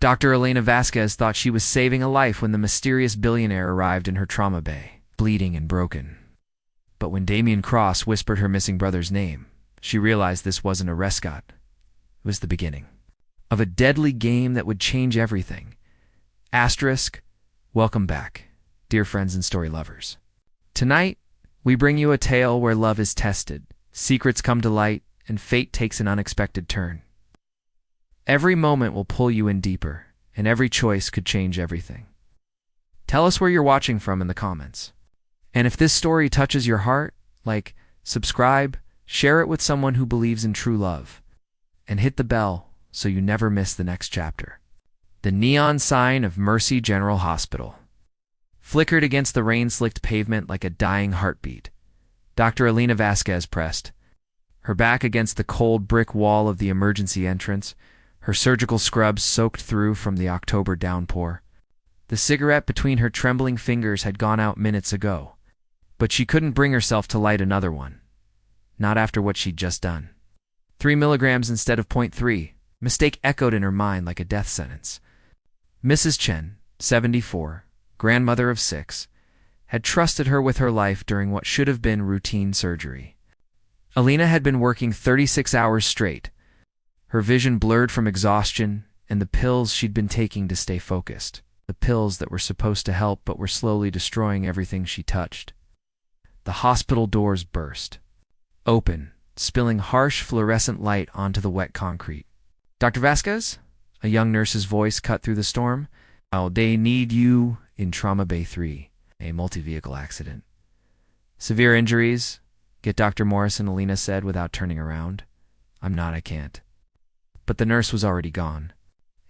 Dr. Elena Vasquez thought she was saving a life when the mysterious billionaire arrived in her trauma bay, bleeding and broken. But when Damien Cross whispered her missing brother's name, she realized this wasn't a rescott. It was the beginning of a deadly game that would change everything. Asterisk, welcome back, dear friends and story lovers. Tonight, we bring you a tale where love is tested, secrets come to light, and fate takes an unexpected turn. Every moment will pull you in deeper, and every choice could change everything. Tell us where you're watching from in the comments. And if this story touches your heart, like, subscribe, share it with someone who believes in true love, and hit the bell so you never miss the next chapter. The neon sign of Mercy General Hospital flickered against the rain-slicked pavement like a dying heartbeat. Dr. Elena Vasquez pressed, her back against the cold brick wall of the emergency entrance, her surgical scrubs soaked through from the October downpour. The cigarette between her trembling fingers had gone out minutes ago, but she couldn't bring herself to light another one. Not after what she'd just done. 3 milligrams instead of 0.3. Mistake echoed in her mind like a death sentence. Mrs. Chen, 74, grandmother of 6, had trusted her with her life during what should have been routine surgery. Elena had been working 36 hours straight, her vision blurred from exhaustion and the pills she'd been taking to stay focused. The pills that were supposed to help but were slowly destroying everything she touched. The hospital doors burst open, spilling harsh fluorescent light onto the wet concrete. Dr. Vasquez? A young nurse's voice cut through the storm. Oh, they need you in Trauma Bay 3, a multi-vehicle accident. Severe injuries? Get Dr. Morrison, Elena said without turning around. I can't. But the nurse was already gone,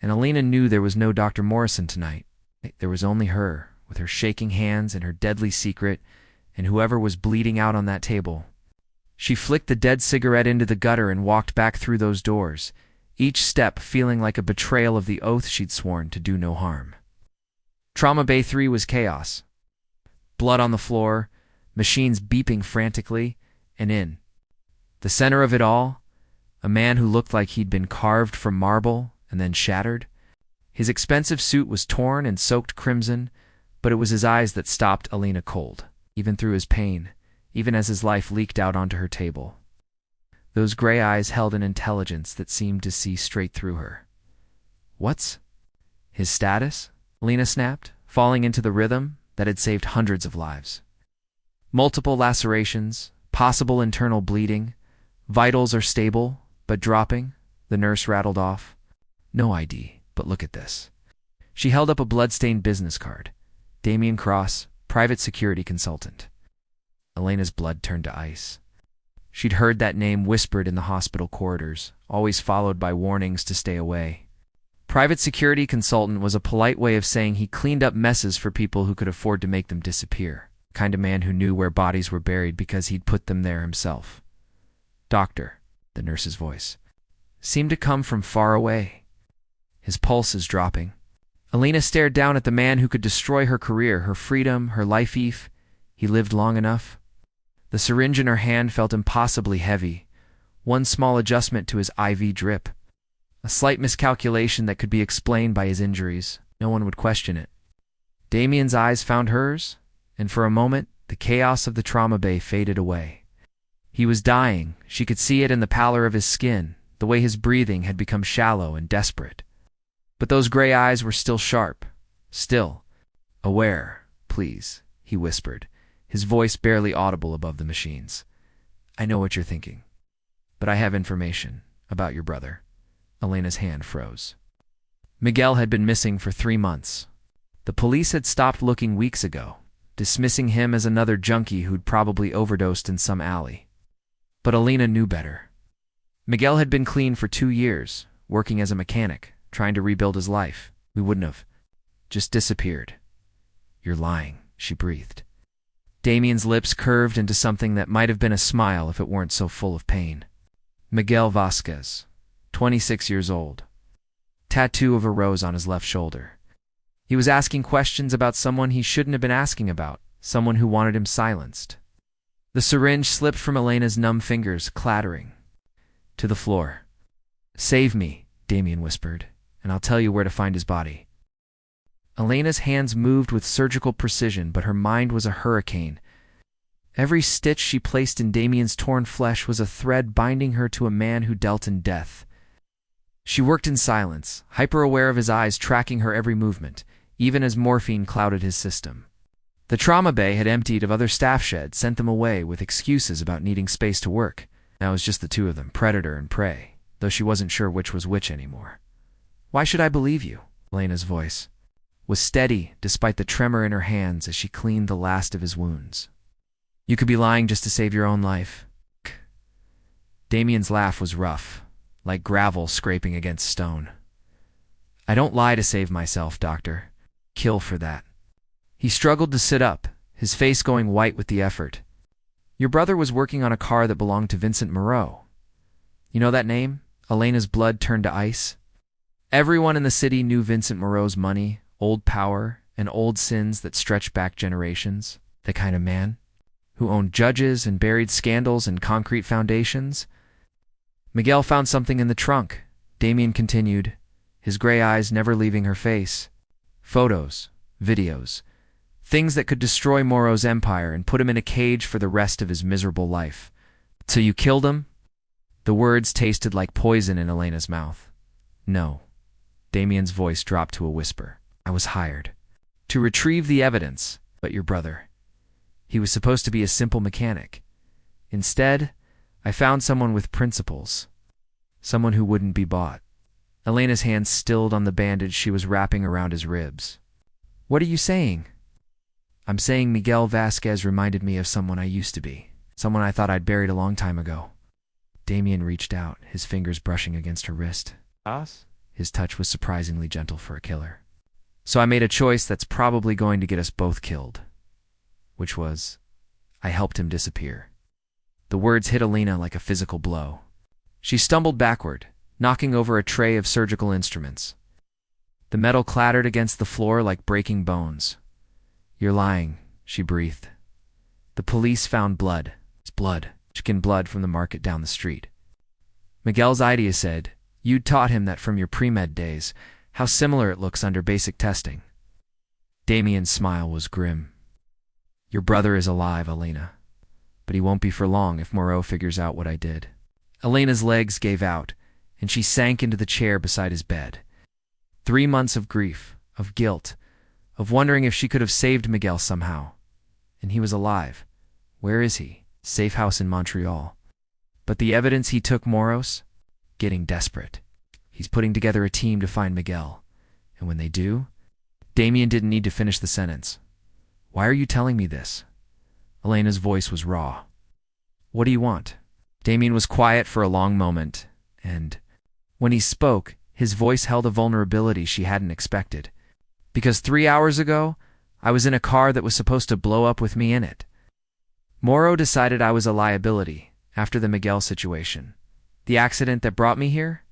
and Elena knew there was no Dr. Morrison tonight. There was only her, with her shaking hands and her deadly secret, and whoever was bleeding out on that table. She flicked the dead cigarette into the gutter and walked back through those doors, each step feeling like a betrayal of the oath she'd sworn to do no harm. Trauma Bay 3 was chaos. Blood on the floor, machines beeping frantically, and in the center of it all, a man who looked like he'd been carved from marble and then shattered. His expensive suit was torn and soaked crimson, but it was his eyes that stopped Elena cold, even through his pain, even as his life leaked out onto her table. Those gray eyes held an intelligence that seemed to see straight through her. What's his status? Elena snapped, falling into the rhythm that had saved hundreds of lives. Multiple lacerations, possible internal bleeding, vitals are stable, but dropping, the nurse rattled off. No ID, but look at this. She held up a blood-stained business card. Damien Cross, private security consultant. Elena's blood turned to ice. She'd heard that name whispered in the hospital corridors, always followed by warnings to stay away. Private security consultant was a polite way of saying he cleaned up messes for people who could afford to make them disappear. The kind of man who knew where bodies were buried because he'd put them there himself. Doctor, the nurse's voice, seemed to come from far away. His pulse is dropping. Elena stared down at the man who could destroy her career, her freedom, her life. He lived long enough. The syringe in her hand felt impossibly heavy. One small adjustment to his IV drip. A slight miscalculation that could be explained by his injuries. No one would question it. Damien's eyes found hers, and for a moment, the chaos of the trauma bay faded away. He was dying. She could see it in the pallor of his skin, the way his breathing had become shallow and desperate. But those gray eyes were still sharp, still. Aware, please, he whispered, his voice barely audible above the machines. I know what you're thinking, but I have information about your brother. Elena's hand froze. Miguel had been missing for 3 months. The police had stopped looking weeks ago, dismissing him as another junkie who'd probably overdosed in some alley. But Elena knew better. Miguel had been clean for 2 years, working as a mechanic, trying to rebuild his life. We wouldn't have. Just disappeared. You're lying, she breathed. Damien's lips curved into something that might have been a smile if it weren't so full of pain. Miguel Vasquez, 26 years old. Tattoo of a rose on his left shoulder. He was asking questions about someone he shouldn't have been asking about, someone who wanted him silenced. The syringe slipped from Elena's numb fingers, clattering to the floor. Save me, Damien whispered, and I'll tell you where to find his body." Elena's hands moved with surgical precision, but her mind was a hurricane. Every stitch she placed in Damien's torn flesh was a thread binding her to a man who dealt in death. She worked in silence, hyper-aware of his eyes tracking her every movement, even as morphine clouded his system. The trauma bay had emptied of other staff sheds, sent them away with excuses about needing space to work. Now it was just the two of them, predator and prey, though she wasn't sure which was which anymore. "Why should I believe you?" Elena's voice was steady despite the tremor in her hands as she cleaned the last of his wounds. "You could be lying just to save your own life." Damien's laugh was rough, like gravel scraping against stone. "I don't lie to save myself, Doctor. Kill for that." He struggled to sit up, his face going white with the effort. "Your brother was working on a car that belonged to Vincent Moreau. You know that name?" Elena's blood turned to ice. Everyone in the city knew Vincent Moreau's money, old power, and old sins that stretched back generations. The kind of man who owned judges and buried scandals in concrete foundations. "Miguel found something in the trunk," Damien continued, his gray eyes never leaving her face. "Photos, videos, things that could destroy Moreau's empire and put him in a cage for the rest of his miserable life. So you killed him?" The words tasted like poison in Elena's mouth. "No." Damien's voice dropped to a whisper. "I was hired to retrieve the evidence, but your brother, he was supposed to be a simple mechanic. Instead, I found someone with principles, someone who wouldn't be bought." Elena's hands stilled on the bandage she was wrapping around his ribs. "What are you saying?" "I'm saying Miguel Vasquez reminded me of someone I used to be, someone I thought I'd buried a long time ago." Damien reached out, his fingers brushing against her wrist. Us? His touch was surprisingly gentle for a killer. "So I made a choice that's probably going to get us both killed. Which was, I helped him disappear." The words hit Elena like a physical blow. She stumbled backward, knocking over a tray of surgical instruments. The metal clattered against the floor like breaking bones. "You're lying," she breathed. "The police found blood. It's blood. Chicken blood from the market down the street. Miguel's idea said, you'd taught him that from your pre-med days, how similar it looks under basic testing." Damien's smile was grim. "Your brother is alive, Elena. But he won't be for long if Moreau figures out what I did." Elena's legs gave out, and she sank into the chair beside his bed. 3 months of grief, of guilt, of wondering if she could have saved Miguel somehow. And he was alive. Where is he? Safe house in Montreal. But the evidence he took Moros? Getting desperate. He's putting together a team to find Miguel. And when they do? Damien didn't need to finish the sentence. "Why are you telling me this?" Elena's voice was raw. "What do you want?" Damien was quiet for a long moment, and when he spoke, his voice held a vulnerability she hadn't expected. "Because 3 hours ago, I was in a car that was supposed to blow up with me in it. Moreau decided I was a liability after the Miguel situation. The accident that brought me here?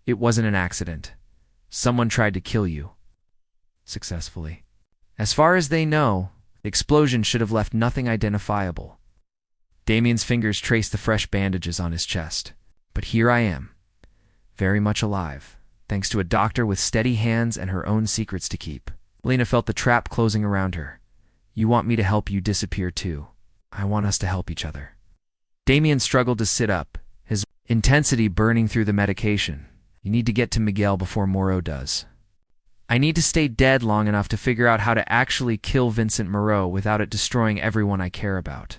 It wasn't an accident. Someone tried to kill you. Successfully. As far as they know, the explosion should have left nothing identifiable." Damien's fingers traced the fresh bandages on his chest. "But here I am, very much alive, thanks to a doctor with steady hands and her own secrets to keep." Elena felt the trap closing around her. "You want me to help you disappear too. I want us to help each other." Damien struggled to sit up, his intensity burning through the medication. "You need to get to Miguel before Moreau does. I need to stay dead long enough to figure out how to actually kill Vincent Moreau without it destroying everyone I care about."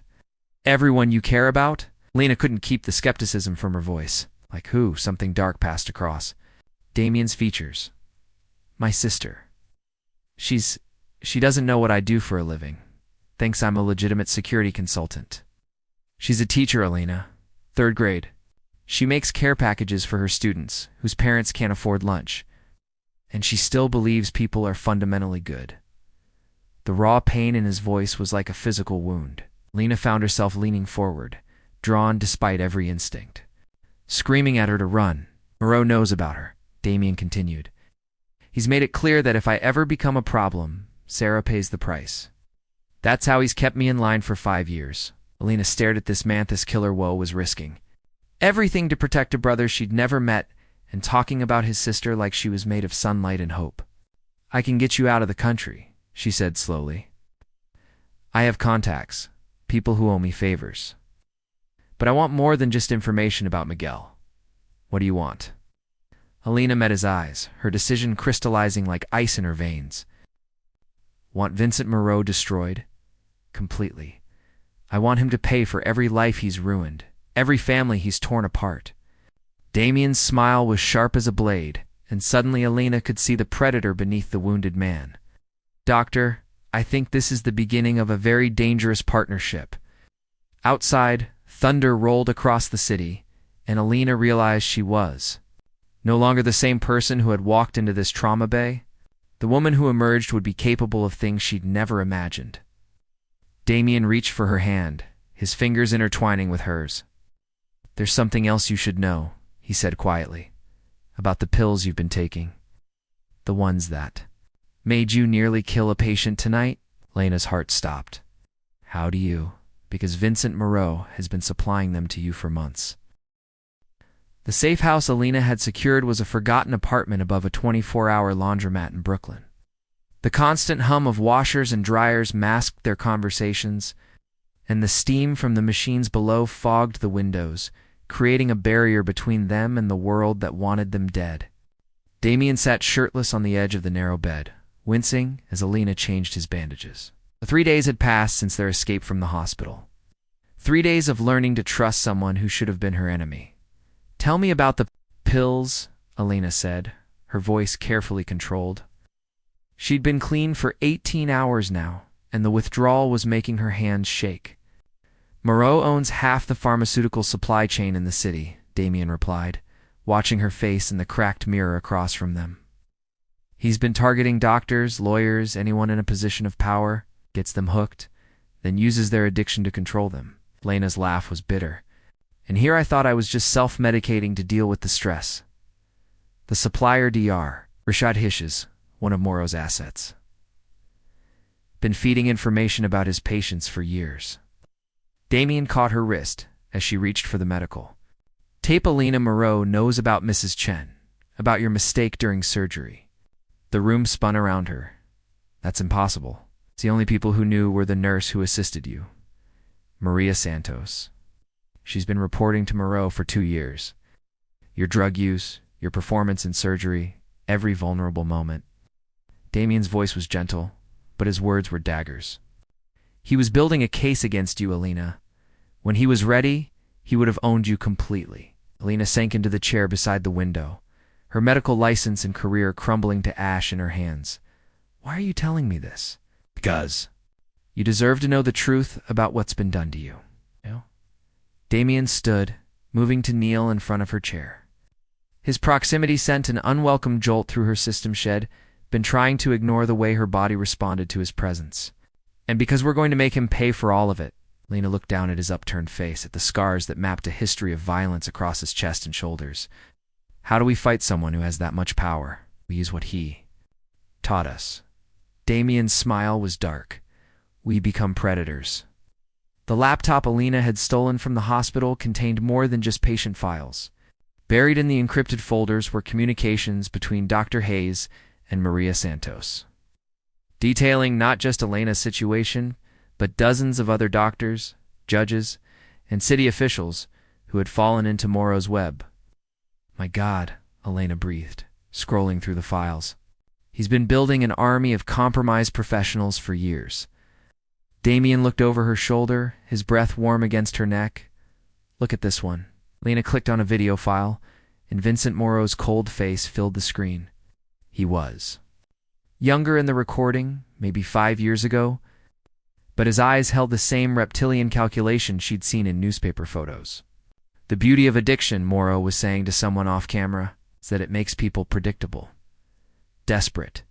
"Everyone you care about?" Elena couldn't keep the skepticism from her voice. "Like who?" Something dark passed across Damien's features. "My sister. She doesn't know what I do for a living. Thinks I'm a legitimate security consultant. She's a teacher, Elena. 3rd grade. She makes care packages for her students, whose parents can't afford lunch. And she still believes people are fundamentally good." The raw pain in his voice was like a physical wound. Elena found herself leaning forward, drawn despite every instinct. Screaming at her to run. "Moreau knows about her," Damien continued. "He's made it clear that if I ever become a problem, Sarah pays the price. That's how he's kept me in line for 5 years." Elena stared at this man this killer woe was risking. Everything to protect a brother she'd never met and talking about his sister like she was made of sunlight and hope. "I can get you out of the country," she said slowly. "I have contacts, people who owe me favors. But I want more than just information about Miguel. What do you want?" Elena met his eyes, her decision crystallizing like ice in her veins. "Want Vincent Moreau destroyed? Completely. I want him to pay for every life he's ruined, every family he's torn apart." Damien's smile was sharp as a blade, and suddenly Elena could see the predator beneath the wounded man. "Doctor, I think this is the beginning of a very dangerous partnership." Outside, thunder rolled across the city, and Elena realized she was no longer the same person who had walked into this trauma bay. The woman who emerged would be capable of things she'd never imagined. Damien reached for her hand, his fingers intertwining with hers. "There's something else you should know," he said quietly, "about the pills you've been taking. The ones that made you nearly kill a patient tonight." Elena's heart stopped. "How do you?" "Because Vincent Moreau has been supplying them to you for months." The safe house Elena had secured was a forgotten apartment above a 24-hour laundromat in Brooklyn. The constant hum of washers and dryers masked their conversations, and the steam from the machines below fogged the windows, creating a barrier between them and the world that wanted them dead. Damien sat shirtless on the edge of the narrow bed, wincing as Elena changed his bandages. The 3 days had passed since their escape from the hospital. 3 days of learning to trust someone who should have been her enemy. "Tell me about the pills," Elena said, her voice carefully controlled. She'd been clean for 18 hours now, and the withdrawal was making her hands shake. "Moreau owns half the pharmaceutical supply chain in the city," Damien replied, watching her face in the cracked mirror across from them. "He's been targeting doctors, lawyers, anyone in a position of power, gets them hooked, then uses their addiction to control them." Elena's laugh was bitter. "And here I thought I was just self-medicating to deal with the stress." The supplier Dr. Rashad Hishes, one of Moreau's assets, been feeding information about his patients for years. Damien caught her wrist as she reached for the medical tape. "Elena Moreau knows about Mrs. Chen, about your mistake during surgery." The room spun around her. "That's impossible. The only people who knew were the nurse who assisted you, Maria Santos. She's been reporting to Moreau for 2 years. Your drug use, your performance in surgery, every vulnerable moment." Damien's voice was gentle, but his words were daggers. "He was building a case against you, Elena. When he was ready, he would have owned you completely." Elena sank into the chair beside the window, her medical license and career crumbling to ash in her hands. "Why are you telling me this?" "Because you deserve to know the truth about what's been done to you." Damien stood, moving to kneel in front of her chair. His proximity sent an unwelcome jolt through her system. She'd been trying to ignore the way her body responded to his presence. "And because we're going to make him pay for all of it." Elena looked down at his upturned face, at the scars that mapped a history of violence across his chest and shoulders. "How do we fight someone who has that much power? We use what he taught us." Damien's smile was dark. "We become predators." The laptop Elena had stolen from the hospital contained more than just patient files. Buried in the encrypted folders were communications between Dr. Hayes and Maria Santos, detailing not just Elena's situation, but dozens of other doctors, judges, and city officials who had fallen into Moreau's web. "My God," Elena breathed, scrolling through the files. "He's been building an army of compromised professionals for years." Damien looked over her shoulder, his breath warm against her neck. "Look at this one." Elena clicked on a video file, and Vincent Moreau's cold face filled the screen. He was younger in the recording, maybe 5 years ago, but his eyes held the same reptilian calculation she'd seen in newspaper photos. "The beauty of addiction," Moreau was saying to someone off camera, "is that it makes people predictable. Desperate.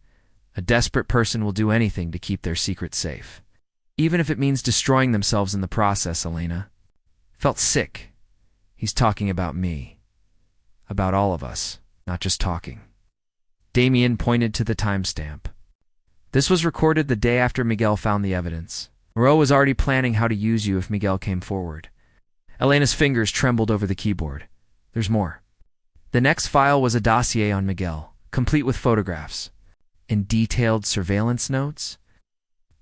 A desperate person will do anything to keep their secret safe, even if it means destroying themselves in the process." Elena felt sick. "He's talking about me. About all of us, not just talking." Damien pointed to the timestamp. "This was recorded the day after Miguel found the evidence. Moreau was already planning how to use you if Miguel came forward." Elena's fingers trembled over the keyboard. "There's more." The next file was a dossier on Miguel, complete with photographs and detailed surveillance notes.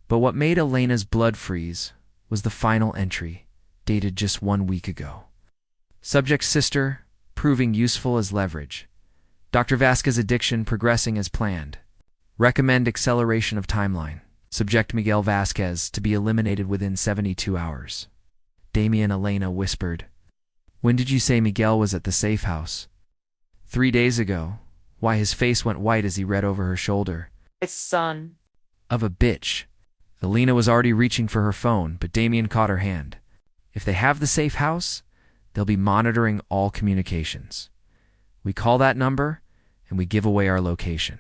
But what made Elena's blood freeze was the final entry, dated just 1 week ago. Subject's sister, proving useful as leverage. Dr. Vasquez addiction progressing as planned. Recommend acceleration of timeline. Subject Miguel Vasquez to be eliminated within 72 hours. Damien Elena whispered. When did you say Miguel was at the safe house? 3 days ago. Why, his face went white as he read over her shoulder. It's son. Of a bitch. Elena was already reaching for her phone, but Damien caught her hand. If they have the safe house, they'll be monitoring all communications. We call that number, and we give away our location.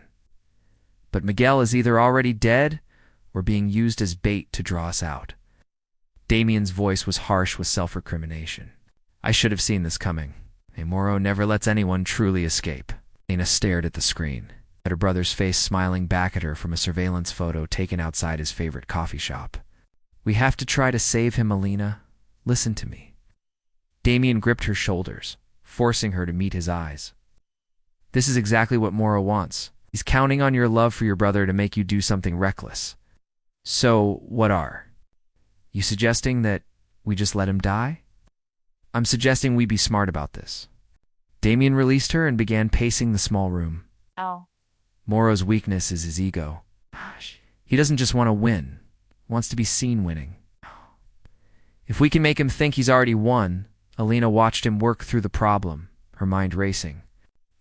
But Miguel is either already dead or being used as bait to draw us out. Damien's voice was harsh with self-recrimination. I should have seen this coming. Moreau never lets anyone truly escape. Elena stared at the screen, at her brother's face smiling back at her from a surveillance photo taken outside his favorite coffee shop. We have to try to save him, Elena. Listen to me. Damien gripped her shoulders, forcing her to meet his eyes. This is exactly what Moreau wants. He's counting on your love for your brother to make you do something reckless. So, what are? You suggesting that we just let him die? I'm suggesting we be smart about this. Damien released her and began pacing the small room. Oh. Moreau's weakness is his ego. He doesn't just want to win, wants to be seen winning. If we can make him think he's already won, Elena watched him work through the problem, her mind racing.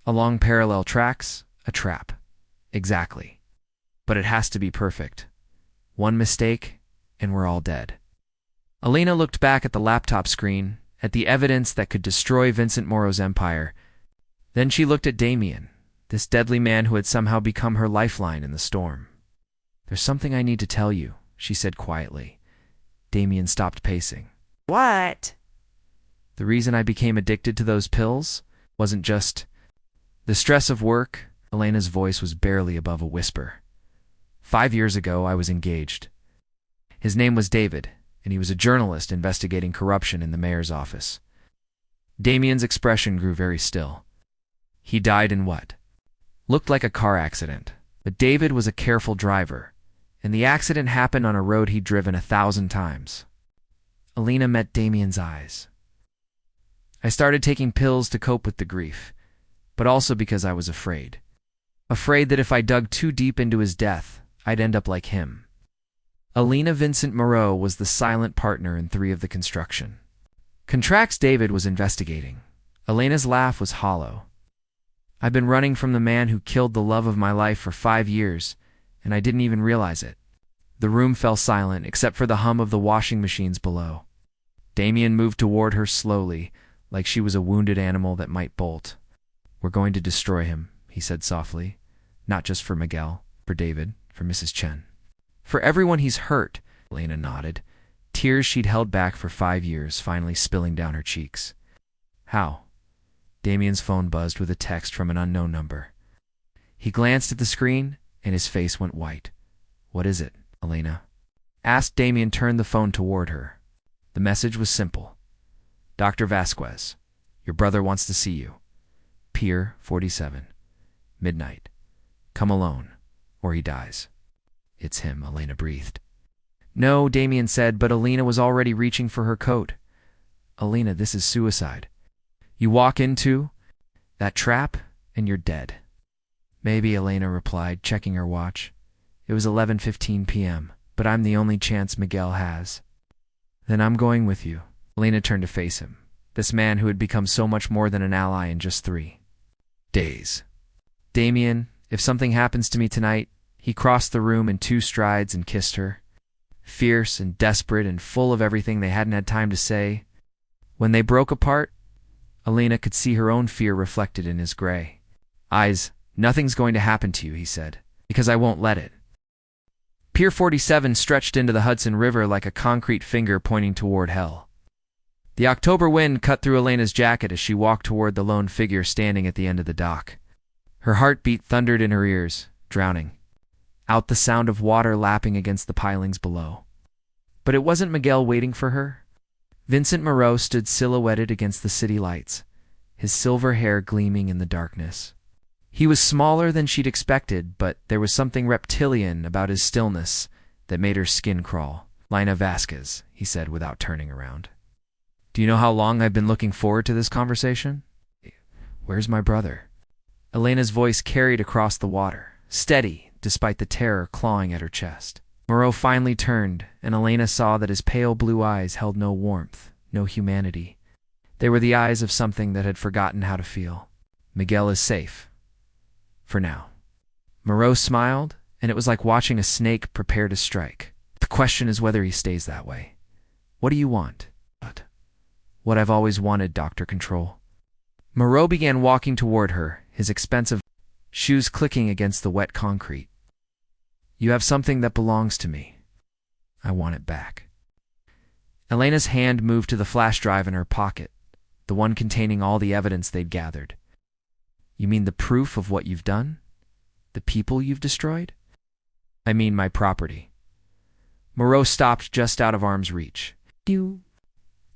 Along parallel tracks, a trap. Exactly. But it has to be perfect. One mistake, and we're all dead. Elena looked back at the laptop screen, at the evidence that could destroy Vincent Moreau's empire. Then she looked at Damien, this deadly man who had somehow become her lifeline in the storm. There's something I need to tell you, she said quietly. Damien stopped pacing. What? The reason I became addicted to those pills wasn't just the stress of work. Elena's voice was barely above a whisper. 5 years ago, I was engaged. His name was David, and he was a journalist investigating corruption in the mayor's office. Damien's expression grew very still. He died in what looked like a car accident, but David was a careful driver, and the accident happened on a road he'd driven 1,000 times. Elena met Damien's eyes. I started taking pills to cope with the grief, but also because I was afraid. Afraid that if I dug too deep into his death, I'd end up like him. Elena Vincent Moreau was the silent partner in 3 of the construction contracts David was investigating. Elena's laugh was hollow. I've been running from the man who killed the love of my life for 5 years, and I didn't even realize it. The room fell silent except for the hum of the washing machines below. Damien moved toward her slowly, like she was a wounded animal that might bolt. We're going to destroy him, he said softly. Not just for Miguel, for David, for Mrs. Chen. For everyone he's hurt, Elena nodded, tears she'd held back for 5 years finally spilling down her cheeks. How? Damien's phone buzzed with a text from an unknown number. He glanced at the screen, and his face went white. What is it, Elena? Asked. Damien turned the phone toward her. The message was simple. Dr. Vasquez, your brother wants to see you. Pier 47. Midnight. Come alone, or he dies. It's him, Elena breathed. No, Damien said, but Elena was already reaching for her coat. Elena, this is suicide. You walk into that trap, and you're dead. Maybe, Elena replied, checking her watch. It was 11:15 p.m., but I'm the only chance Miguel has. Then I'm going with you. Elena turned to face him, this man who had become so much more than an ally in just 3 days. Damien, if something happens to me tonight, he crossed the room in 2 strides and kissed her. Fierce and desperate and full of everything they hadn't had time to say. When they broke apart, Elena could see her own fear reflected in his gray eyes. Nothing's going to happen to you, he said, because I won't let it. Pier 47 stretched into the Hudson River like a concrete finger pointing toward hell. The October wind cut through Elena's jacket as she walked toward the lone figure standing at the end of the dock. Her heartbeat thundered in her ears, drowning out the sound of water lapping against the pilings below. But it wasn't Miguel waiting for her. Vincent Moreau stood silhouetted against the city lights, his silver hair gleaming in the darkness. He was smaller than she'd expected, but there was something reptilian about his stillness that made her skin crawl. "Elena Vasquez," he said without turning around. "Do you know how long I've been looking forward to this conversation? Where's my brother?" Elena's voice carried across the water, steady despite the terror clawing at her chest. Moreau finally turned, and Elena saw that his pale blue eyes held no warmth, no humanity. They were the eyes of something that had forgotten how to feel. "Miguel is safe. For now." Moreau smiled, and it was like watching a snake prepare to strike. "The question is whether he stays that way. What do you want?" "What I've always wanted, Dr. Control." Moreau began walking toward her, his expensive shoes clicking against the wet concrete. "You have something that belongs to me. I want it back." Elena's hand moved to the flash drive in her pocket, the one containing all the evidence they'd gathered. "You mean the proof of what you've done? The people you've destroyed?" "I mean my property." Moreau stopped just out of arm's reach. "You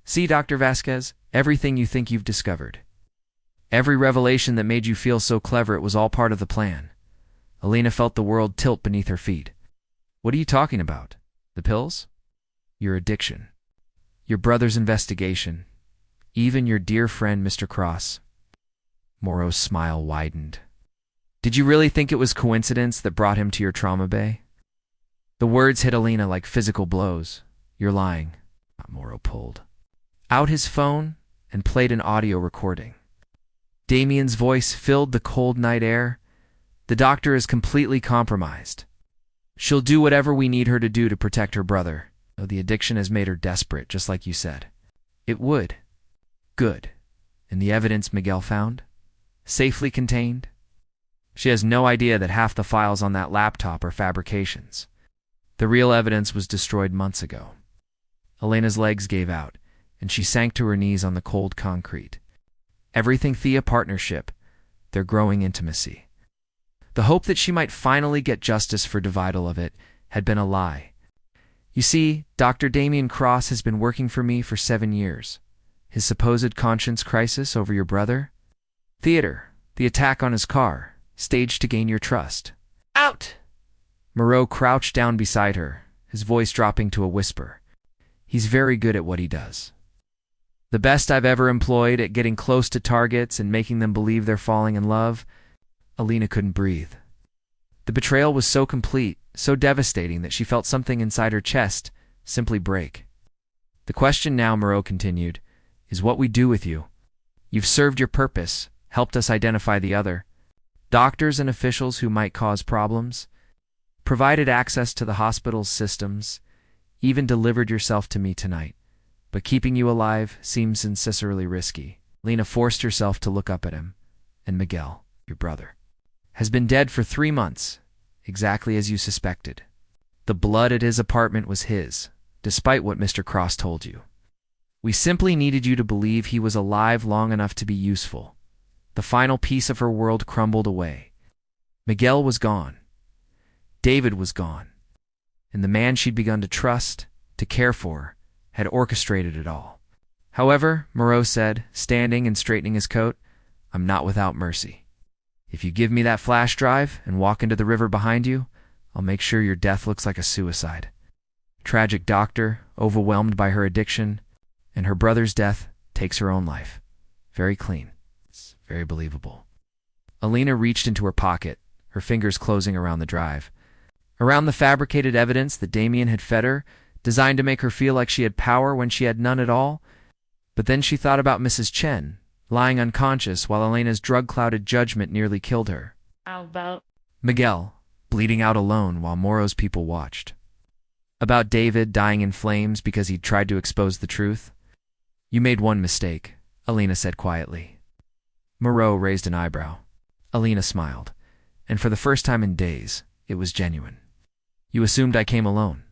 see, Dr. Vasquez, everything you think you've discovered. Every revelation that made you feel so clever, it was all part of the plan." Elena felt the world tilt beneath her feet. "What are you talking about? The pills? Your addiction? Your brother's investigation? Even your dear friend, Mr. Cross?" Moreau's smile widened. "Did you really think it was coincidence that brought him to your trauma bay?" The words hit Elena like physical blows. "You're lying." Moreau pulled out his phone and played an audio recording. Damien's voice filled the cold night air. "The doctor is completely compromised. She'll do whatever we need her to do to protect her brother. Oh, the addiction has made her desperate, just like you said." "It would." "Good. And the evidence Miguel found? Safely contained?" She has no idea that half the files on that laptop are fabrications. The real evidence was destroyed months ago. Elena's legs gave out, and she sank to her knees on the cold concrete. Everything Thea partnership, their growing intimacy. The hope that she might finally get justice for Dividal of it had been a lie. "You see, Dr. Damien Cross has been working for me for 7 years. His supposed conscience crisis over your brother? Theater, the attack on his car, staged to gain your trust." "Out!" Moreau crouched down beside her, his voice dropping to a whisper. "He's very good at what he does. The best I've ever employed at getting close to targets and making them believe they're falling in love." Elena couldn't breathe. The betrayal was so complete, so devastating that she felt something inside her chest simply break. "The question now," Moreau continued, "is what we do with you. You've served your purpose, helped us identify the other. Doctors and officials who might cause problems. Provided access to the hospital's systems. Even delivered yourself to me tonight. But keeping you alive seems incessantly risky." Elena forced herself to look up at him. "And Miguel, your brother, has been dead for 3 months, exactly as you suspected. The blood at his apartment was his, despite what Mr. Cross told you. We simply needed you to believe he was alive long enough to be useful." The final piece of her world crumbled away. Miguel was gone. David was gone. And the man she'd begun to trust, to care for, had orchestrated it all. "However," Moreau said, standing and straightening his coat, "I'm not without mercy. If you give me that flash drive and walk into the river behind you, I'll make sure your death looks like a suicide. Tragic doctor, overwhelmed by her addiction, and her brother's death takes her own life. Very clean. It's very believable." Elena reached into her pocket, her fingers closing around the drive. Around the fabricated evidence that Damien had fed her, designed to make her feel like she had power when she had none at all. But then she thought about Mrs. Chen, lying unconscious while Elena's drug-clouded judgment nearly killed her. How about Miguel, bleeding out alone while Moreau's people watched. About David dying in flames because he'd tried to expose the truth. "You made one mistake," Elena said quietly. Moreau raised an eyebrow. Elena smiled, and for the first time in days, it was genuine. "You assumed I came alone."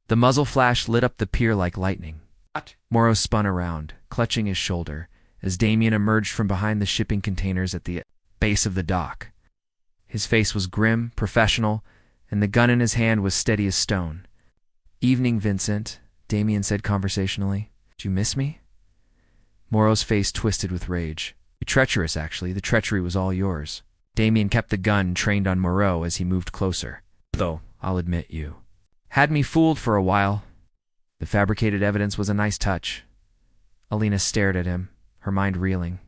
The muzzle flash lit up the pier like lightning. what? Moreau spun around, clutching his shoulder, as Damien emerged from behind the shipping containers at the base of the dock. His face was grim, professional, and the gun in his hand was steady as stone. "Evening, Vincent," Damien said conversationally. "Did you miss me?" Moreau's face twisted with rage. Treacherous, actually. The treachery was all yours. Damien kept the gun trained on Moreau as he moved closer. Though, I'll admit you had me fooled for a while. The fabricated evidence was a nice touch. Elena stared at him, her mind reeling.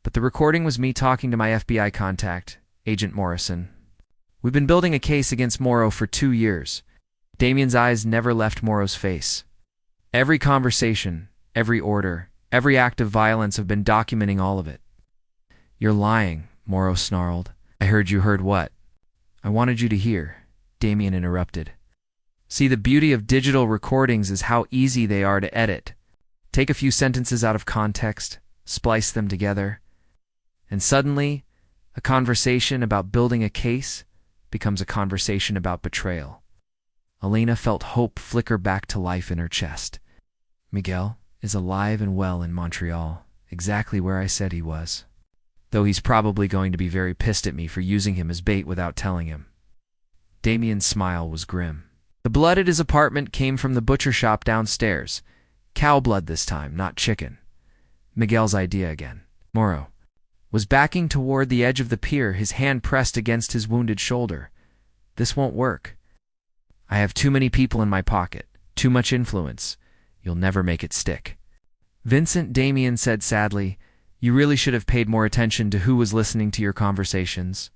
But the recording was me talking to my FBI contact, Agent Morrison. We've been building a case against Moreau for 2 years. Damien's eyes never left Moreau's face. Every conversation, every order, every act of violence have been documenting all of it. You're lying, Moreau snarled. I heard you heard what? I wanted you to hear, Damien interrupted. See, the beauty of digital recordings is how easy they are to edit. Take a few sentences out of context, splice them together, and suddenly, a conversation about building a case becomes a conversation about betrayal. Elena felt hope flicker back to life in her chest. Miguel is alive and well in Montreal, exactly where I said he was. Though he's probably going to be very pissed at me for using him as bait without telling him. Damien's smile was grim. The blood at his apartment came from the butcher shop downstairs. Cow blood this time, not chicken. Miguel's idea again. Moreau was backing toward the edge of the pier, his hand pressed against his wounded shoulder. This won't work. I have too many people in my pocket, too much influence. You'll never make it stick. Vincent, Damien said sadly, you really should have paid more attention to who was listening to your conversations.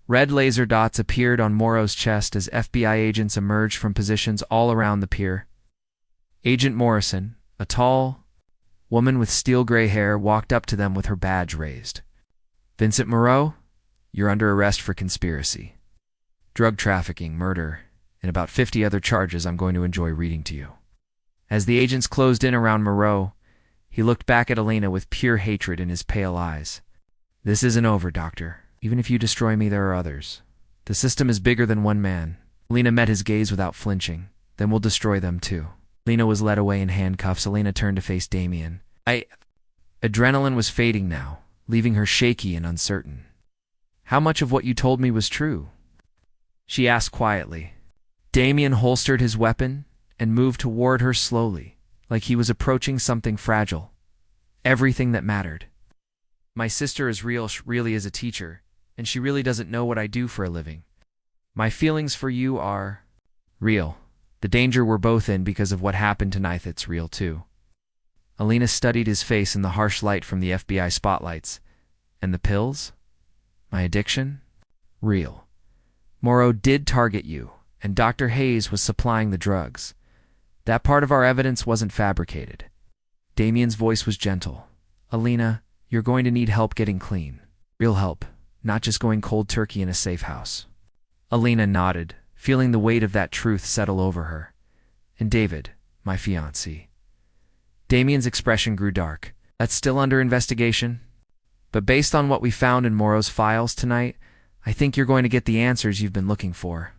Red laser dots appeared on Moreau's chest as FBI agents emerged from positions all around the pier. Agent Morrison, a tall woman with steel-gray hair, walked up to them with her badge raised. Vincent Moreau, you're under arrest for conspiracy, drug trafficking, murder, and about 50 other charges I'm going to enjoy reading to you. As the agents closed in around Moreau, he looked back at Elena with pure hatred in his pale eyes. This isn't over, Doctor. Even if you destroy me, there are others. The system is bigger than one man. Elena met his gaze without flinching. Then we'll destroy them too. Elena was led away in handcuffs. Elena turned to face Damien. Adrenaline was fading now, leaving her shaky and uncertain. How much of what you told me was true? She asked quietly. Damien holstered his weapon and moved toward her slowly, like he was approaching something fragile. Everything that mattered. My sister is real, really is a teacher, and she really doesn't know what I do for a living. My feelings for you are real. The danger we're both in because of what happened tonight, it's real too. Elena studied his face in the harsh light from the FBI spotlights. And the pills? My addiction? Real. Moreau did target you, and Dr. Hayes was supplying the drugs. That part of our evidence wasn't fabricated. Damien's voice was gentle. Elena, you're going to need help getting clean. Real help, not just going cold turkey in a safe house. Elena nodded, feeling the weight of that truth settle over her. And David, my fiancé. Damien's expression grew dark. That's still under investigation. But based on what we found in Moreau's files tonight, I think you're going to get the answers you've been looking for.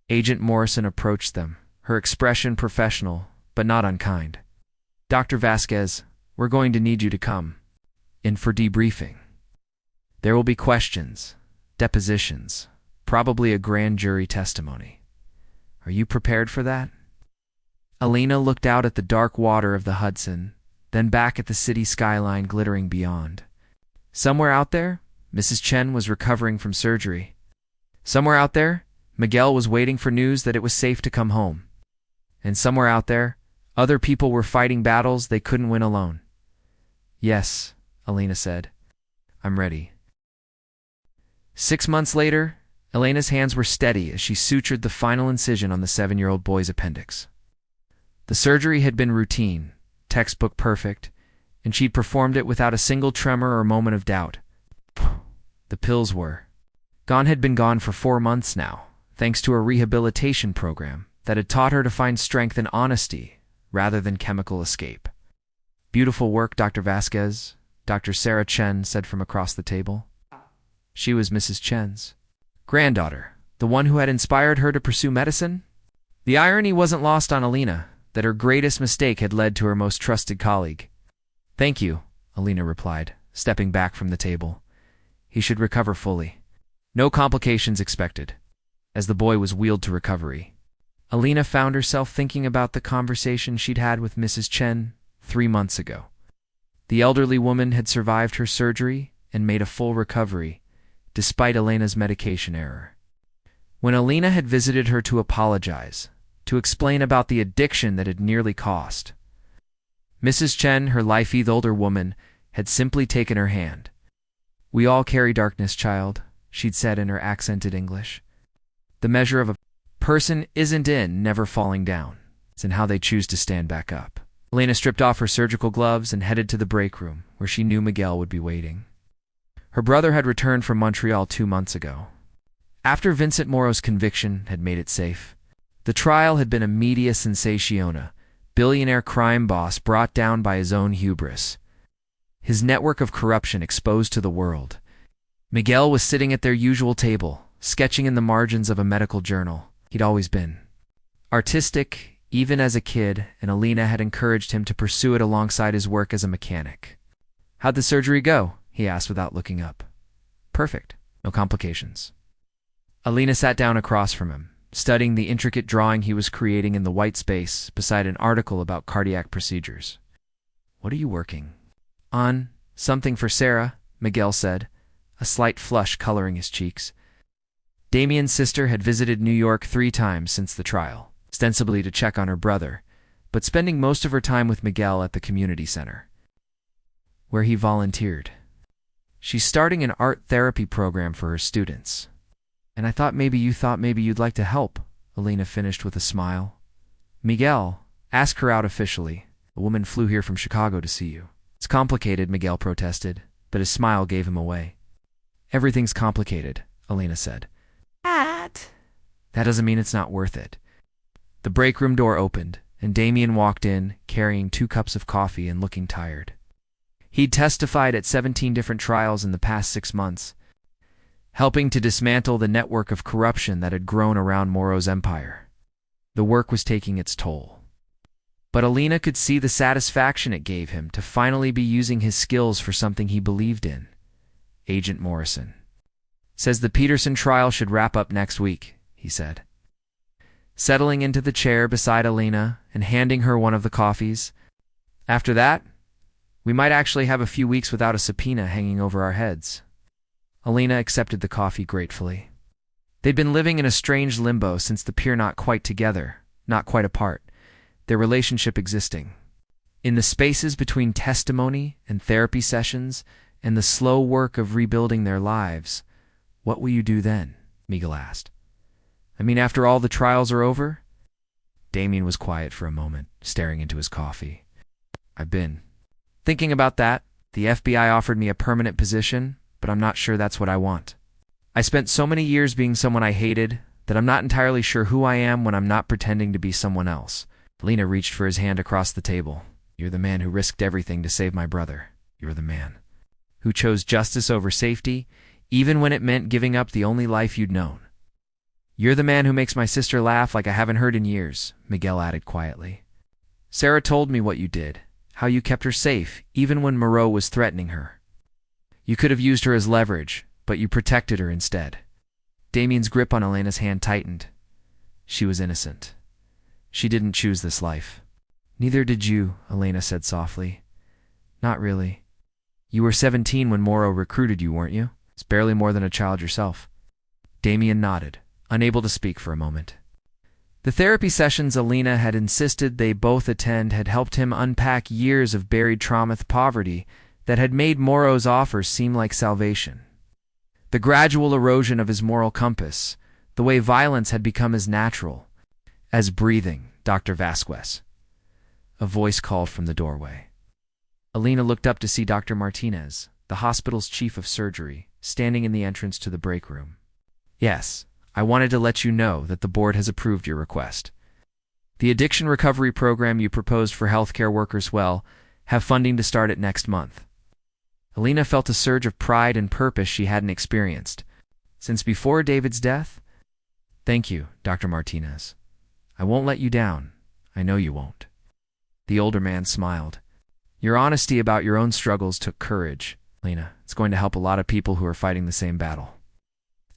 Agent Morrison approached them, her expression professional, but not unkind. Dr. Vasquez, we're going to need you to come in for debriefing. There will be questions, depositions, probably a grand jury testimony. Are you prepared for that? Elena looked out at the dark water of the Hudson, then back at the city skyline glittering beyond. Somewhere out there, Mrs. Chen was recovering from surgery. Somewhere out there, Miguel was waiting for news that it was safe to come home. And somewhere out there, other people were fighting battles they couldn't win alone. Yes, Elena said. I'm ready. 6 months later, Elena's hands were steady as she sutured the final incision on the 7-year-old boy's appendix. The surgery had been routine, textbook perfect, and she'd performed it without a single tremor or moment of doubt. The pills were gone. Had been gone for 4 months now, thanks to a rehabilitation program that had taught her to find strength in honesty rather than chemical escape. Beautiful work, Dr. Vasquez, Dr. Sarah Chen said from across the table. She was Mrs. Chen's granddaughter, the one who had inspired her to pursue medicine. The irony wasn't lost on Elena that her greatest mistake had led to her most trusted colleague. Thank you, Elena replied, stepping back from the table. He should recover fully. No complications expected. As the boy was wheeled to recovery, Elena found herself thinking about the conversation she'd had with Mrs. Chen 3 months ago. The elderly woman had survived her surgery and made a full recovery, despite Elena's medication error. When Elena had visited her to apologize, to explain about the addiction that had nearly cost, Mrs. Chen, her lithe older woman, had simply taken her hand. "We all carry darkness, child," she'd said in her accented English. "The measure of a person isn't in never falling down. It's in how they choose to stand back up." Elena stripped off her surgical gloves and headed to the break room, where she knew Miguel would be waiting. Her brother had returned from Montreal 2 months ago. After Vincent Moreau's conviction had made it safe, the trial had been a media sensationa, billionaire crime boss brought down by his own hubris. His network of corruption exposed to the world. Miguel was sitting at their usual table, sketching in the margins of a medical journal. He'd always been artistic, even as a kid, and Elena had encouraged him to pursue it alongside his work as a mechanic. "How'd the surgery go?" he asked without looking up. "Perfect. No complications." Elena sat down across from him, studying the intricate drawing he was creating in the white space beside an article about cardiac procedures. "What are you working on?" "Something for Sarah," Miguel said, a slight flush coloring his cheeks. Damien's sister had visited New York 3 times since the trial, ostensibly to check on her brother, but spending most of her time with Miguel at the community center, where he volunteered. "She's starting an art therapy program for her students. And I thought maybe you'd like to help," Elena finished with a smile. "Miguel, ask her out officially. A woman flew here from Chicago to see you." "It's complicated," Miguel protested, but his smile gave him away. "Everything's complicated," Elena said. That doesn't mean it's not worth it." The break room door opened, and Damien walked in, carrying 2 cups of coffee and looking tired. He'd testified at 17 different trials in the past 6 months, helping to dismantle the network of corruption that had grown around Moreau's empire. The work was taking its toll. But Elena could see the satisfaction it gave him to finally be using his skills for something he believed in. Agent Morrison says the Peterson trial should wrap up next week, he said, settling into the chair beside Elena and handing her one of the coffees. "After that, we might actually have a few weeks without a subpoena hanging over our heads." Elena accepted the coffee gratefully. They'd been living in a strange limbo since the peer, not quite together, not quite apart, their relationship existing. In the spaces between testimony and therapy sessions and the slow work of rebuilding their lives, "What will you do then?" Miguel asked. "I mean, after all the trials are over?" Damien was quiet for a moment, staring into his coffee. "I've been thinking about that. The FBI offered me a permanent position, but I'm not sure that's what I want. I spent so many years being someone I hated that I'm not entirely sure who I am when I'm not pretending to be someone else." Elena reached for his hand across the table. "You're the man who risked everything to save my brother. You're the man who chose justice over safety, even when it meant giving up the only life you'd known. You're the man who makes my sister laugh like I haven't heard in years," Miguel added quietly. "Sarah told me what you did, how you kept her safe, even when Moreau was threatening her. You could have used her as leverage, but you protected her instead." Damien's grip on Elena's hand tightened. She was innocent. She didn't choose this life. "Neither did you," Elena said softly. "Not really. You were 17 when Moreau recruited you, weren't you? It's barely more than a child yourself." Damien nodded, unable to speak for a moment. The therapy sessions Elena had insisted they both attend had helped him unpack years of buried trauma, poverty, that had made Moreau's offers seem like salvation. The gradual erosion of his moral compass, the way violence had become as natural as breathing. "Dr. Vasquez." A voice called from the doorway. Elena looked up to see Dr. Martinez, the hospital's chief of surgery, standing in the entrance to the break room. "Yes, I wanted to let you know that the board has approved your request. The addiction recovery program you proposed for healthcare workers have funding to start it next month." Elena felt a surge of pride and purpose she hadn't experienced since before David's death. "Thank you, Dr. Martinez. I won't let you down. I know you won't." The older man smiled. "Your honesty about your own struggles took courage, Elena. It's going to help a lot of people who are fighting the same battle."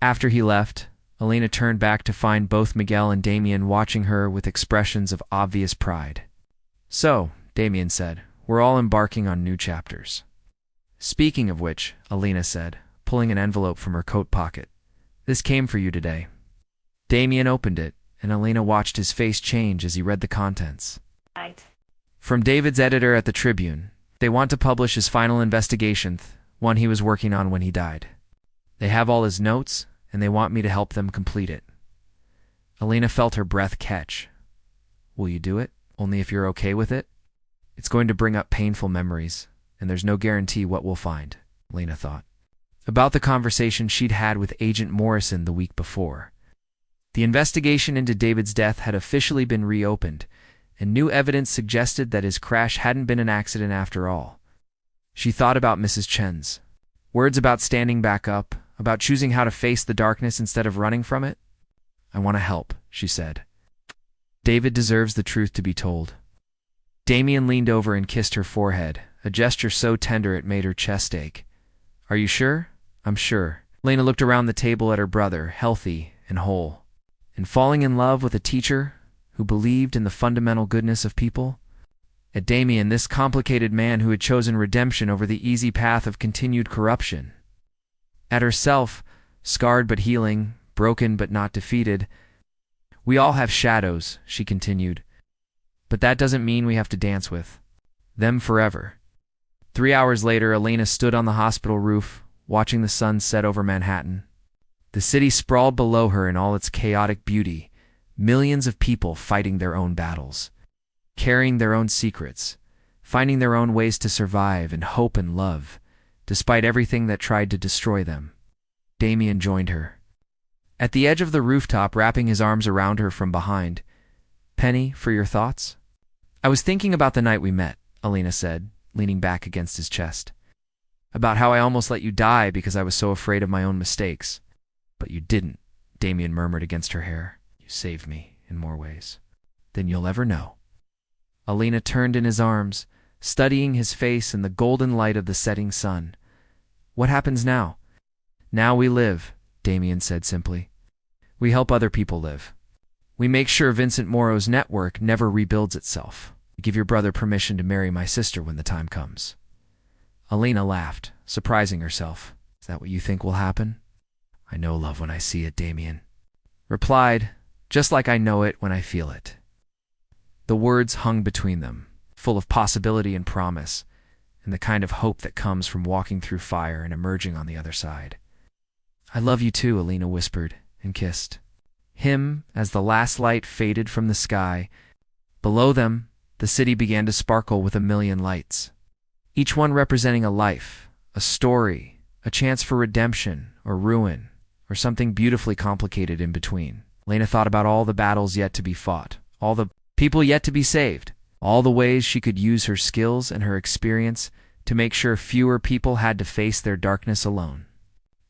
After he left, Elena turned back to find both Miguel and Damien watching her with expressions of obvious pride. "So," Damien said, we're all embarking on new chapters. Speaking of which, Elena said, pulling an envelope from her coat pocket. This came for you today. Damien opened it, and Elena watched his face change as he read the contents. Right. From David's editor at the Tribune. They want to publish his final investigation, one he was working on when he died. They have all his notes, and they want me to help them complete it. Elena felt her breath catch. Will you do it? Only if you're okay with it? It's going to bring up painful memories, and there's no guarantee what we'll find, Elena thought. About the conversation she'd had with Agent Morrison the week before. The investigation into David's death had officially been reopened, and new evidence suggested that his crash hadn't been an accident after all. She thought about Mrs. Chen's words about standing back up, about choosing how to face the darkness instead of running from it. I want to help, she said. David deserves the truth to be told. Damien leaned over and kissed her forehead, a gesture so tender it made her chest ache. Are you sure? I'm sure. Elena looked around the table at her brother, healthy and whole. And falling in love with a teacher who believed in the fundamental goodness of people? At Damien, this complicated man who had chosen redemption over the easy path of continued corruption. At herself, scarred but healing, broken but not defeated. We all have shadows, she continued. But that doesn't mean we have to dance with them forever. 3 hours later, Elena stood on the hospital roof, watching the sun set over Manhattan. The city sprawled below her in all its chaotic beauty, millions of people fighting their own battles, carrying their own secrets, finding their own ways to survive and hope and love, despite everything that tried to destroy them. Damien joined her. At the edge of the rooftop, wrapping his arms around her from behind. Penny, for your thoughts? I was thinking about the night we met, Elena said, leaning back against his chest. About how I almost let you die because I was so afraid of my own mistakes. But you didn't, Damien murmured against her hair. You saved me in more ways than you'll ever know. Elena turned in his arms, studying his face in the golden light of the setting sun. What happens now? Now we live, Damien said simply. We help other people live. We make sure Vincent Moreau's network never rebuilds itself. We give your brother permission to marry my sister when the time comes. Elena laughed, surprising herself. Is that what you think will happen? I know love when I see it, Damien replied, just like I know it when I feel it. The words hung between them, full of possibility and promise, and the kind of hope that comes from walking through fire and emerging on the other side. I love you too, Elena whispered and kissed him as the last light faded from the sky. Below them, the city began to sparkle with a million lights, each one representing a life, a story, a chance for redemption or ruin, or something beautifully complicated in between. Elena thought about all the battles yet to be fought, all the people yet to be saved, all the ways she could use her skills and her experience to make sure fewer people had to face their darkness alone.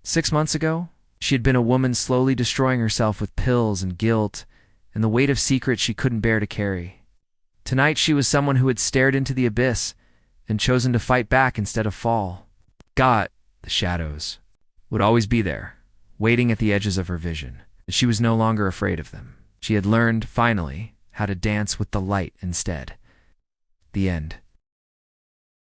6 months ago, she had been a woman slowly destroying herself with pills and guilt and the weight of secrets she couldn't bear to carry. Tonight she was someone who had stared into the abyss and chosen to fight back instead of fall. God, the shadows, would always be there, waiting at the edges of her vision. She was no longer afraid of them. She had learned, finally, how to dance with the light instead. The end.